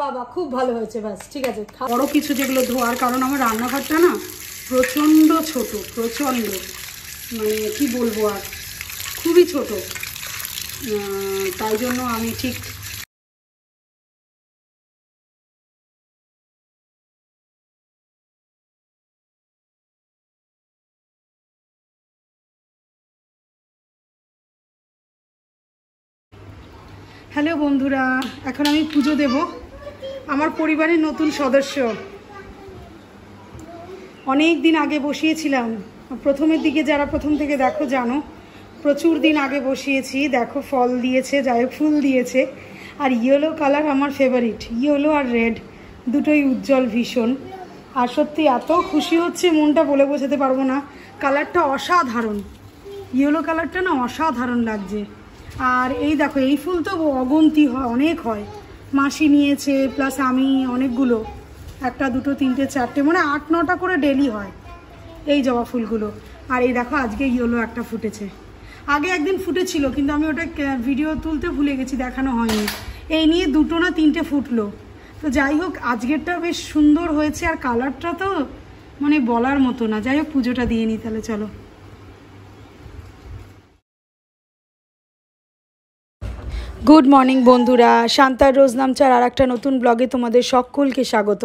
বাবা খুব ভালো হয়েছে। ব্যাস ঠিক আছে। বড় কিছু যেগুলো ধোয়ার, কারণ আমার রান্নাঘরটা না প্রচণ্ড ছোট, প্রচণ্ড মানে কি বলবো আর, খুবই ছোট। তাই জন্য আমি ঠিক হ্যালো বন্ধুরা, এখন আমি পুজো দেব। আমার পরিবারের নতুন সদস্য, অনেক দিন আগে বসিয়েছিলাম। প্রথমের দিকে যারা প্রথম থেকে দেখো জানো, প্রচুর দিন আগে বসিয়েছি। দেখো ফল দিয়েছে, যাই হোক ফুল দিয়েছে। আর ইয়েলো কালার আমার ফেভারিট, ইয়েলো আর রেড দুটোই উজ্জ্বল ভীষণ। আর সত্যি এত খুশি হচ্ছে, মনটা বলে বোঝাতে পারবো না। কালারটা অসাধারণ, ইয়েলো কালারটা না অসাধারণ লাগছে। আর এই দেখো, এই ফুল তো অগুন্তি হয়, অনেক হয়। মাসি নিয়েছে, প্লাস আমি অনেকগুলো, একটা দুটো তিনটে চারটে, মানে 8-9টা করে ডেলি হয় এই জবা ফুলগুলো। আর এই দেখো আজকে ইয়েলো একটা ফুটেছে, আগে একদিন ফুটেছিল কিন্তু আমি ওটা ভিডিও তুলতে ভুলে গেছি, দেখানো হয়নি। এই নিয়ে 2টো না 3টে ফুটলো। তো যাই হোক, আজকেরটা বেশ সুন্দর হয়েছে। আর কালারটা তো মানে বলার মতো না। যাই হোক, পুজোটা দিয়ে নিই তাহলে, চলো। গুড মর্নিং বন্ধুরা, শান্তার রোজ নামচার আর একটা নতুন ব্লগে তোমাদের সকলকে স্বাগত।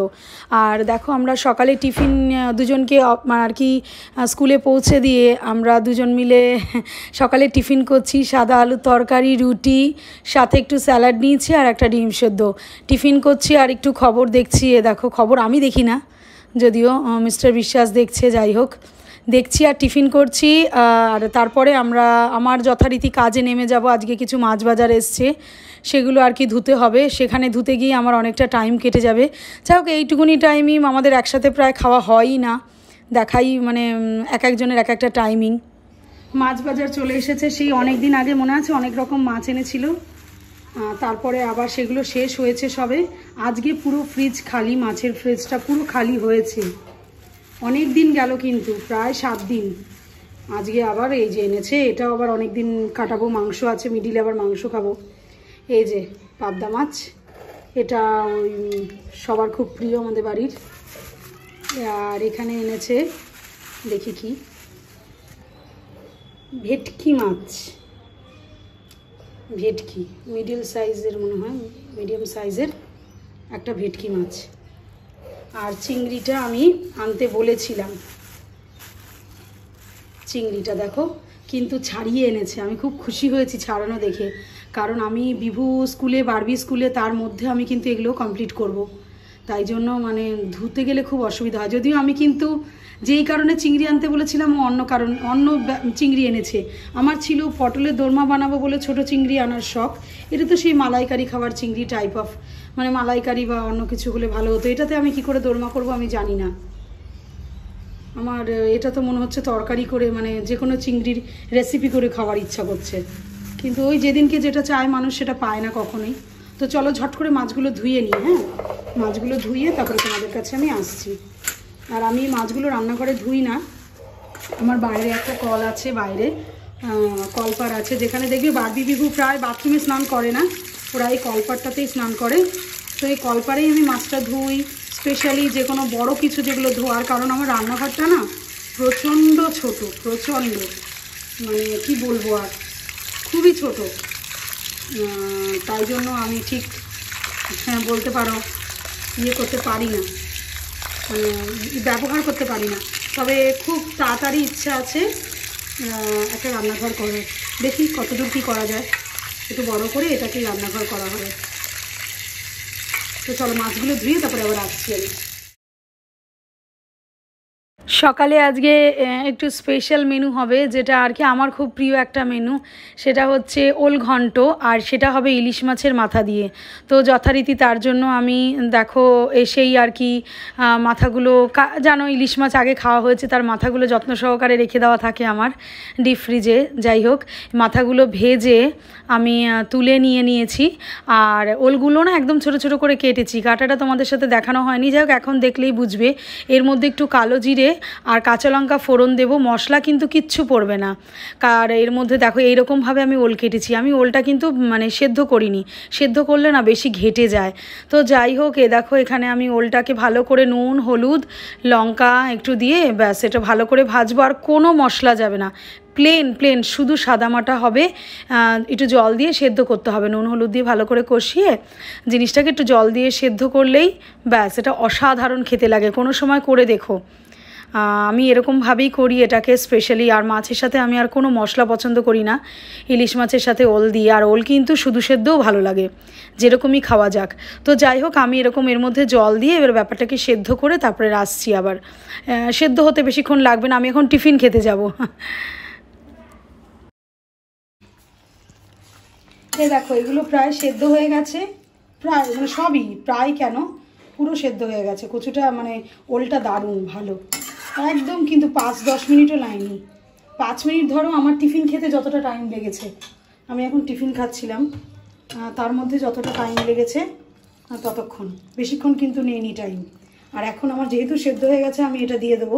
আর দেখো, আমরা সকালে টিফিন দুজনকে আর কি স্কুলে পৌঁছে দিয়ে আমরা দুজন মিলে সকালে টিফিন করছি। সাদা আলুর তরকারি, রুটি, সাথে একটু স্যালাড নিয়েছি আর একটা ডিম সেদ্ধ। টিফিন করছি আর একটু খবর দেখছি। এ দেখো, খবর আমি দেখি না, যদিও মিস্টার বিশ্বাস দেখছে। যাই হোক, দেখছি আর টিফিন করছি। আর তারপরে আমার যথারীতি কাজে নেমে যাব। আজকে কিছু মাছ বাজার এসছে, সেগুলো আর কি ধুতে হবে। সেখানে ধুতে গিয়ে আমার অনেকটা টাইম কেটে যাবে। যাই হোক, এইটুকুনি টাইমই আমাদের একসাথে প্রায় খাওয়া হয়ই না, দেখাই মানে এক একজনের এক একটা টাইমিং। মাছ বাজার চলে এসেছে, সেই অনেক দিন আগে মনে আছে অনেক রকম মাছ এনেছিল। তারপরে আবার সেগুলো শেষ হয়েছে সবে। আজকে পুরো ফ্রিজ খালি, মাছের ফ্রিজটা পুরো খালি হয়েছে। অনেক দিন গেল কিন্তু, প্রায় 7 দিন। আজকে আবার এই যে এনেছে, এটাও আবার অনেক দিন কাটাবো। মাংস আছে মিডিলে, আবার মাংস খাবো। এই যে পাবদা মাছ, এটা ওই সবার খুব প্রিয় আমাদের বাড়ির। আর এখানে এনেছে, দেখি কি, ভেটকি মাছ, ভেটকি মিডিল সাইজের মনে হয়, মিডিয়াম সাইজের একটা ভেটকি মাছ। আর চিংড়িটা আমি আনতে বলেছিলাম, চিংড়িটা দেখো কিন্তু ছাড়িয়ে এনেছে। আমি খুব খুশি হয়েছি ছাড়ানো দেখে, কারণ আমি বিভু স্কুলে, বারবি স্কুলে, তার মধ্যে আমি কিন্তু এগুলো কমপ্লিট করব। তাই জন্য মানে ধুতে গেলে খুব অসুবিধা হয়। যদিও আমি কিন্তু যেই কারণে চিংড়ি আনতে বলেছিলাম, অন্য চিংড়ি এনেছে। আমার ছিল পটলের দোরমা বানাবো বলে ছোট চিংড়ি আনার শখ। এটা তো সেই মালাইকারি খাবার চিংড়ি টাইপ অফ, মানে মালাইকারি বা অন্য কিছু হলে ভালো হতো। এটাতে আমি কি করে দোরমা করব আমি জানি না। আমার এটা তো মনে হচ্ছে তরকারি করে, মানে যে কোনো চিংড়ির রেসিপি করে খাওয়ার ইচ্ছা করছে। কিন্তু ওই যেদিনকে যেটা চায় মানুষ, সেটা পায় না কখনোই। তো চলো ঝট করে মাছগুলো ধুয়ে নিই। হ্যাঁ, মাছগুলো ধুয়ে তারপরে তোমাদের কাছে আমি আসছি। আর আমি মাছগুলো রান্নাঘরে ধুই না, আমার বাইরে একটা কল আছে, বাইরে কলপার আছে, যেখানে দেখবি বারবি বিভু প্রায় বাথরুমে স্নান করে না, ওরা এই কলপারটাতেই স্নান করে। তো এই কলপারেই আমি মাছটা ধুই। স্পেশালি যে কোনো বড় কিছু যেগুলো ধোয়ার, কারণ আমার রান্নাঘরটা না প্রচণ্ড ছোট, প্রচণ্ড মানে কি বলবো আর, খুবই ছোট। তাই জন্য আমি ঠিক বলতে পারো করতে পারি না, ব্যবহার করতে পারি না। তবে খুব তাড়াতাড়ি ইচ্ছা আছে একটা রান্নাঘর করে, দেখি কতদূর কী করা যায়। একটু বড় করে এটাকেই রান্নাঘর করা হবে। তো চলো মাছগুলো ধুয়ে তারপরে আবার আসছি আমি। সকালে আজকে একটু স্পেশাল মেনু হবে, যেটা আর কি আমার খুব প্রিয় একটা মেনু। সেটা হচ্ছে ওল ঘন্ট, আর সেটা হবে ইলিশ মাছের মাথা দিয়ে। তো যথারীতি তার জন্য আমি দেখো এসেই আর কি মাথাগুলো, জানো ইলিশ মাছ আগে খাওয়া হয়েছে, তার মাথাগুলো যত্ন সহকারে রেখে দেওয়া থাকে আমার ডিপ ফ্রিজে। যাই হোক, মাথাগুলো ভেজে আমি তুলে নিয়েছি। আর ওলগুলো না একদম ছোট ছোট করে কেটেছি, কাটাটা তোমাদের সাথে দেখানো হয়নি। যাই হোক, এখন দেখলেই বুঝবে। এর মধ্যে একটু কালো জিরে আর কাঁচা লঙ্কা ফোড়ন দেবো, মশলা কিন্তু কিচ্ছু পড়বে না। আর এর মধ্যে দেখো এইরকমভাবে আমি ওল কেটেছি। আমি ওলটা কিন্তু মানে সেদ্ধ করিনি, সেদ্ধ করলে না বেশি ঘেটে যায়। তো যাই হোক, দেখো এখানে আমি ওলটাকে ভালো করে নুন, হলুদ, লঙ্কা একটু দিয়ে ব্যাস এটা ভালো করে ভাজবো। আর কোনো মশলা যাবে না, প্লেন শুধু সাদামাটা হবে। একটু জল দিয়ে সেদ্ধ করতে হবে, নুন হলুদ দিয়ে ভালো করে কষিয়ে জিনিসটাকে একটু জল দিয়ে সেদ্ধ করলেই ব্যাস এটা অসাধারণ খেতে লাগে। কোনো সময় করে দেখো, আমি এরকমভাবেই করি এটাকে স্পেশালি। আর মাছের সাথে আমি আর কোনো মশলা পছন্দ করি না, ইলিশ মাছের সাথে ওল দিই। আর ওল কিন্তু শুধু সেদ্ধও ভালো লাগে, যেরকমই খাওয়া যাক। তো যাই হোক, আমি এরকম এর মধ্যে জল দিয়ে এবার ব্যাপারটাকে সেদ্ধ করে তারপরে আসছি আবার। সেদ্ধ হতে বেশিক্ষণ লাগবে না, আমি এখন টিফিন খেতে যাব। এই দেখো এগুলো প্রায় সেদ্ধ হয়ে গেছে, প্রায় মানে সবই প্রায়, কেন পুরো সেদ্ধ হয়ে গেছে। কচুটা মানে ওলটা দারুণ ভালো একদম, কিন্তু 5-10 মিনিটও লাগেনি। 5 মিনিট ধরো আমার টিফিন খেতে যতটা টাইম লেগেছে, আমি এখন টিফিন খাচ্ছিলাম, তার মধ্যে যতটা টাইম লেগেছে ততক্ষণ, বেশিক্ষণ কিন্তু নেইনি টাইম। আর এখন আমার যেহেতু সেদ্ধ হয়ে গেছে আমি এটা দিয়ে দেবো,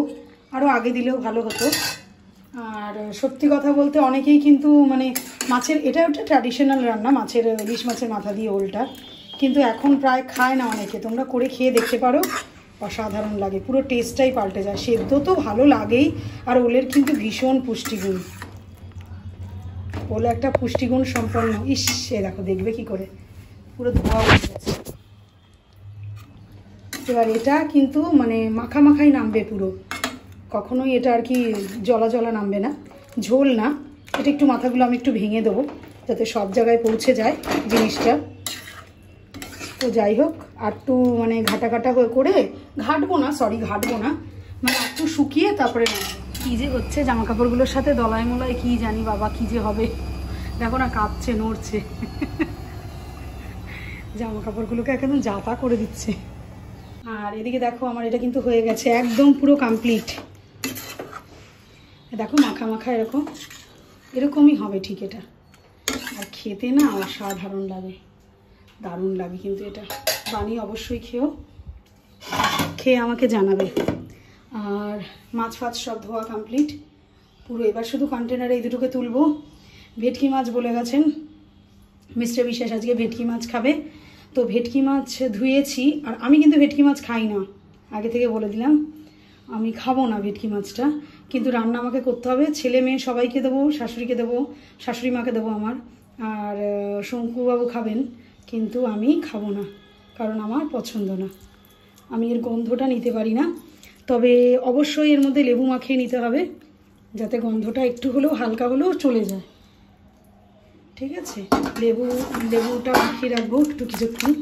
আরও আগে দিলেও ভালো হতো। আর সত্যি কথা বলতে অনেকেই কিন্তু মানে মাছের, এটা একটা ট্র্যাডিশনাল রান্না, মাছের ইলিশ মাছের মাথা দিয়ে ওলটা, কিন্তু এখন প্রায় খায় না অনেকে। তোমরা করে খেয়ে দেখতে পারো, অসাধারণ লাগে, পুরো টেস্টটাই পাল্টে যায়। সেদ্ধ তো ভালো লাগেই, আর ওলের কিন্তু ভীষণ পুষ্টিগুণ, ওলে একটা পুষ্টিগুণ সম্পন্ন। ইস, এ দেখো দেখবে কি করে পুরো ধোয়া উঠে গেছে। এবার এটা কিন্তু মানে মাখাই নামবে পুরো, কখনোই এটা আর কি জলা নামবে না, ঝোল না। এটা একটু মাথাগুলো আমি একটু ভেঙে দেবো যাতে সব জায়গায় পৌঁছে যায় জিনিসটা। তো যাই হোক, আর একটু মানে ঘাটা করে ঘাটবো না, মানে একটু শুকিয়ে তারপরে কী যে হচ্ছে জামা কাপড়গুলোর সাথে দলায় মোলায় কী জানি বাবা কী যে হবে। দেখো না কাঁপছে, নড়ছে, জামা কাপড়গুলোকে একদম জাতা করে দিচ্ছে। আর এদিকে দেখো আমার এটা কিন্তু হয়ে গেছে একদম পুরো কমপ্লিট। দেখো মাখা এরকমই হবে ঠিক এটা। আর খেতে না অসাধারণ লাগে, দারুণ লাগে কিন্তু এটা। বানিয়ে অবশ্যই খেয়ে আমাকে জানাবে। আর মাছ ফাছ সব ধোয়া কমপ্লিট পুরো, এবার শুধু কন্টেনারে এই দুটোকে তুলবো। ভেটকি মাছ বলে গেছেন মিস্টার বিশ্বাস আজকে ভেটকি মাছ খাবে, তো ভেটকি মাছ ধুয়েছি। আর আমি কিন্তু ভেটকি মাছ খাই না, আগে থেকে বলে দিলাম, আমি খাবো না ভেটকি মাছটা, কিন্তু রান্না আমাকে করতে হবে। ছেলে মেয়ে সবাইকে দেবো, শাশুড়িকে দেবো, শাশুড়ি মাকে দেবো আমার, আর শঙ্কুবাবু খাবেন, কিন্তু আমি খাবো না, কারণ আমার পছন্দ না, আমি এর গন্ধটা নিতে পারি না। তবে অবশ্যই এর মধ্যে লেবু মাখিয়ে নিতে হবে, যাতে গন্ধটা একটু হলেও হালকা হলেও চলে যায়। ঠিক আছে, লেবুটা মাখিয়ে রাখবো একটু কিছুক্ষণ,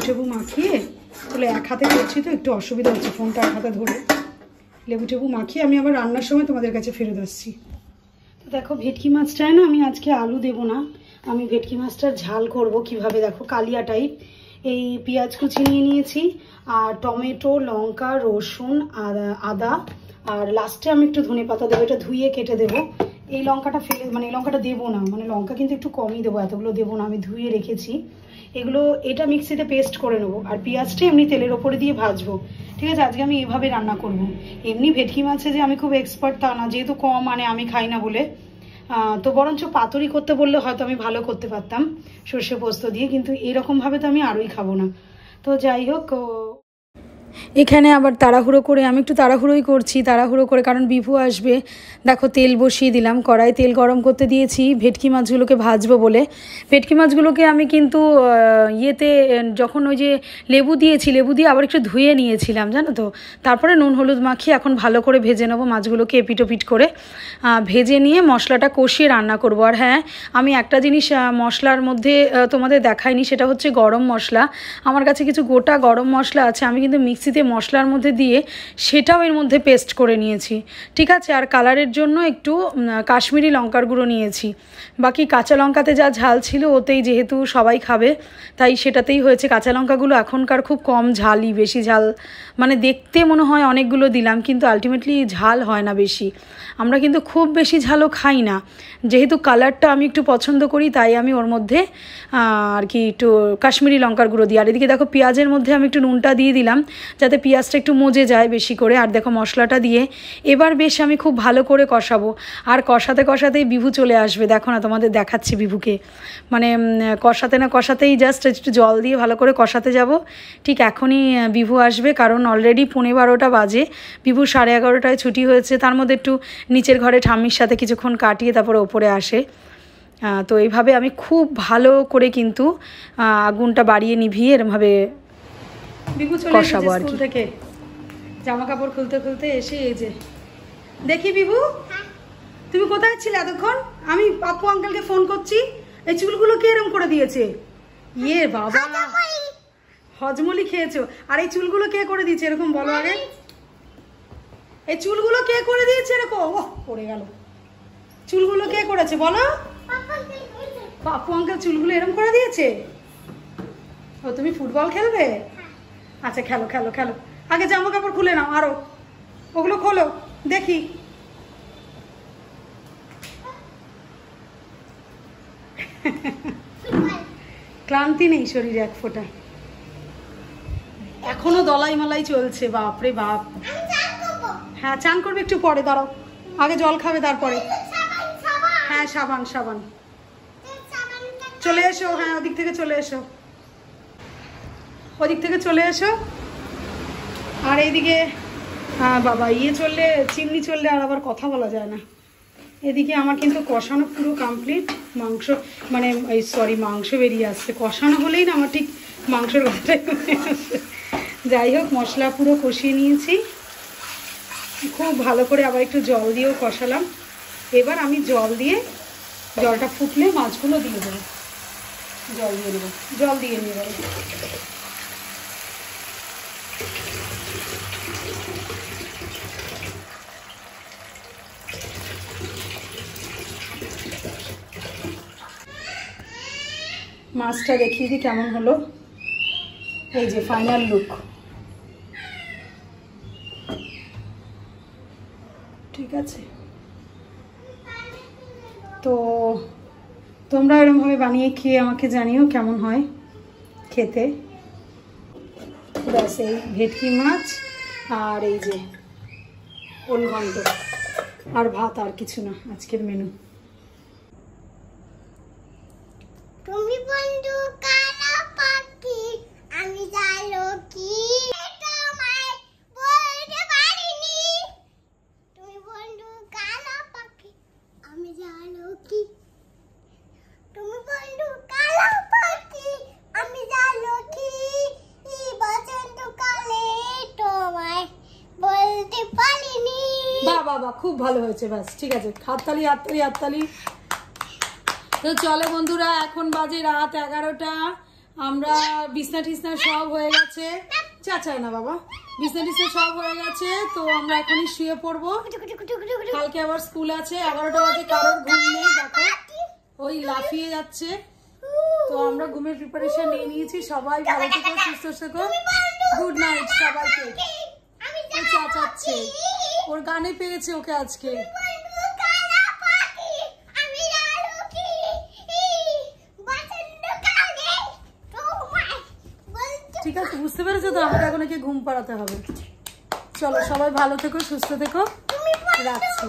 লেবু মাখিয়ে। তাহলে এক হাতে করছি তো একটু অসুবিধা হচ্ছে, ফোনটা এক হাতে ধরে লেবু মাখিয়ে আমি আবার রান্নার সময় তোমাদের কাছে ফেরত আসছি। তো দেখো ভেটকি মাছটায় না আমি আজকে আলু দেবো না, আমি ভেটকি মাছটার ঝাল করব কিভাবে, দেখো কালিয়া টাইপ। এই পেঁয়াজ কুচি নিয়ে নিয়েছি, আর টমেটো, লঙ্কা, রসুন, আদা, আর লাস্টে আমি একটু ধনে পাতা দেবো, এটা ধুয়ে কেটে দেবো। এই লঙ্কাটা ফেলে মানে এই লঙ্কাটা দেবো না, মানে লঙ্কা কিন্তু একটু কমই দেবো, এতগুলো দেবো না, আমি ধুয়ে রেখেছি এগুলো। এটা মিক্সিতে পেস্ট করে নেবো, আর পেঁয়াজটা এমনি তেলের ওপরে দিয়ে ভাজবো। ঠিক আছে, আজকে আমি এভাবে রান্না করব। এমনি ভেটকি মাছে যে আমি খুব এক্সপার্ট তা না, যেহেতু কম মানে আমি খাই না বলে। তো বরঞ্চ পাতুরি করতে বললে হয়তো আমি ভালো করতে পারতাম সর্ষে পোস্ত দিয়ে, কিন্তু এরকমভাবে তো আমি আরোই খাবো না। তো যাই হোক, এখানে আবার তাড়াহুড়ো করে, আমি একটু তাড়াহুড়োই করছি, তাড়াহুড়ো করে, কারণ বিভু আসবে। দেখো তেল বসিয়ে দিলাম, কড়াই তেল গরম করতে দিয়েছি ভেটকি মাছগুলোকে ভাজবো বলে। ভেটকি মাছগুলোকে আমি কিন্তু ইয়েতে যখন ওই যে লেবু দিয়ে আবার একটু ধুয়ে নিয়েছিলাম জানো তো, তারপরে নুন হলুদ মাখিয়ে এখন ভালো করে ভেজে নেবো মাছগুলোকে, এপিটোপিট করে ভেজে নিয়ে মশলাটা কষিয়ে রান্না করব। আর হ্যাঁ, আমি একটা জিনিস মশলার মধ্যে তোমাদের দেখাইনি, সেটা হচ্ছে গরম মশলা। আমার কাছে কিছু গোটা গরম মশলা আছে, আমি কিন্তু মিক্সিতে মশলার মধ্যে দিয়ে সেটাও এর মধ্যে পেস্ট করে নিয়েছি। ঠিক আছে, আর কালারের জন্য একটু কাশ্মীরি লঙ্কার গুঁড়ো নিয়েছি। বাকি কাঁচা লঙ্কাতে যা ঝাল ছিল ওতেই, যেহেতু সবাই খাবে তাই সেটাতেই হয়েছে। কাঁচা লঙ্কাগুলো এখনকার খুব কম ঝালই, বেশি ঝাল মানে দেখতে মনে হয় অনেকগুলো দিলাম, কিন্তু আলটিমেটলি ঝাল হয় না বেশি। আমরা কিন্তু খুব বেশি ঝালও খাই না, যেহেতু কালারটা আমি একটু পছন্দ করি তাই আমি ওর মধ্যে আর কি একটু কাশ্মীরি লঙ্কার গুঁড়ো দিই। আর এদিকে দেখো পেঁয়াজের মধ্যে আমি একটু নুনটা দিয়ে দিলাম, যাতে পেঁয়াজটা একটু মজে যায় বেশি করে। আর দেখো মশলাটা দিয়ে এবার বেশ আমি খুব ভালো করে কষাবো। আর কষাতে কষাতেই বিভু চলে আসবে, দেখো না তোমাদের দেখাচ্ছি বিভুকে, মানে কষাতে না কষাতেই জাস্ট একটু জল দিয়ে ভালো করে কষাতে যাব। ঠিক এখনই বিভু আসবে, কারণ অলরেডি 11:15 বাজে, বিভু 11:30টায় ছুটি হয়েছে। তার মধ্যে একটু নিচের ঘরে ঠাম্মির সাথে কিছুক্ষণ কাটিয়ে তারপরে ওপরে আসে। তো এইভাবে আমি খুব ভালো করে কিন্তু আগুনটা বাড়িয়ে নিভিয়ে এরমভাবে বিভু চলে এসেছে স্কুল থেকে, জামা কাপড় খুলতে খুলতে এসে এই যে দেখি। বিভু তুমি কোথায় ছিলে এতক্ষণ? আমি পাপ্পু আঙ্কেলকে ফোন করছি, এই চুলগুলো কে এরম করে দিয়েছে? ইয়ে বাবা, হজমলি খেয়েছো? আর এই চুলগুলো কে করে দিয়েছে এরকম বলো আগে? এই চুলগুলো কে করে দিয়েছে এরকম? ওহ পড়ে গেল। চুলগুলো কে করেছে বলো? পাপ্পু আঙ্কেল চুলগুলো এরকম করে দিয়েছে। ও তুমি ফুটবল খেলবে? আচ্ছা খেলো খেলো খেলো, আগে জামা কাপড় খুলে নাও, আরো ওগুলো খোলো দেখি। ক্লান্তি নেই শরীরে এক ফোঁটা, এখনো দলাই মালাই চলছে। বাপরে বাপ। হ্যাঁ চান করবে একটু পরে, দাঁড়াও আগে জল খাবে তারপরে। হ্যাঁ সাবান সাবান চলে এসো, হ্যাঁ ওদিক থেকে চলে এসো, ওদিক থেকে চলে এসো। আর এইদিকে বাবা ইয়ে চললে, চিমনি চললে আর আবার কথা বলা যায় না। এদিকে আমার কিন্তু কষানো পুরো কমপ্লিট, মাংস মানে এই সরি মাংস বেরিয়ে আসছে, কষানো হলেই না আমার ঠিক মাংসের কথাটাই আসে। যাই হোক মশলা পুরো কষিয়ে নিয়েছি খুব ভালো করে, আবার একটু জল দিয়েও কষালাম। এবার আমি জল দিয়ে, জলটা ফুটলে মাছগুলো দিয়ে দেবো, জল দিয়ে দেবো, জল দিয়ে নিয়ে যাবো। মাছটা দেখিয়ে দিই কেমন হলো, এই যে ফাইনাল লুক। ঠিক আছে, তো তোমরা এরকমভাবে বানিয়ে খেয়ে আমাকে জানিও কেমন হয় খেতে। ব্যাস এই ভেটকি মাছ আর এই যে ওল ঘন্ট আর ভাত, আর কিছু না আজকের মেনু। তুমি বন্ধু কানা পাখি আমি জানো কি তোমায় বলতে পারিনি। তুমি বন্ধু কানা পাখি আমি জানো কি। তুমি বন্ধু কানা পাখি আমি জানো কি। বসন্তকালে তোমায় বলতে পারিনি। বাহ বাহ বাহ, খুব ভালো হয়েছে। ব্যাস ঠিক আছে, হাততালি হাততালি হাততালি। তো চলো বন্ধুরা, এখন বাজে রাত 11টা, আমরা বিছনা টিছনা সব হয়ে গেছে, চাচায় না বাবা, বিছনা টিছনা সব হয়ে গেছে। তো আমরা এখনই শুয়ে পড়বো, কালকে আবার স্কুল আছে। 11টা বাজে, কারোর ঘুম নেই, দেখো ওই লাফিয়ে যাচ্ছে। তো আমরা ঘুমের প্রিপারেশন নিয়ে নিয়েছি, সবাই ভালো থেকো সুস্থ থেকো, গুড নাইট সবাইকে। ও চাচাচ্ছে, ওর গানে পেয়েছে ওকে আজকে। ঠিক আছে, বুঝতে পেরেছো তো, আমাকে এখন ঘুম পাড়াতে হবে। চলো সবাই ভালো থেকো সুস্থ থেকো, রাখছি।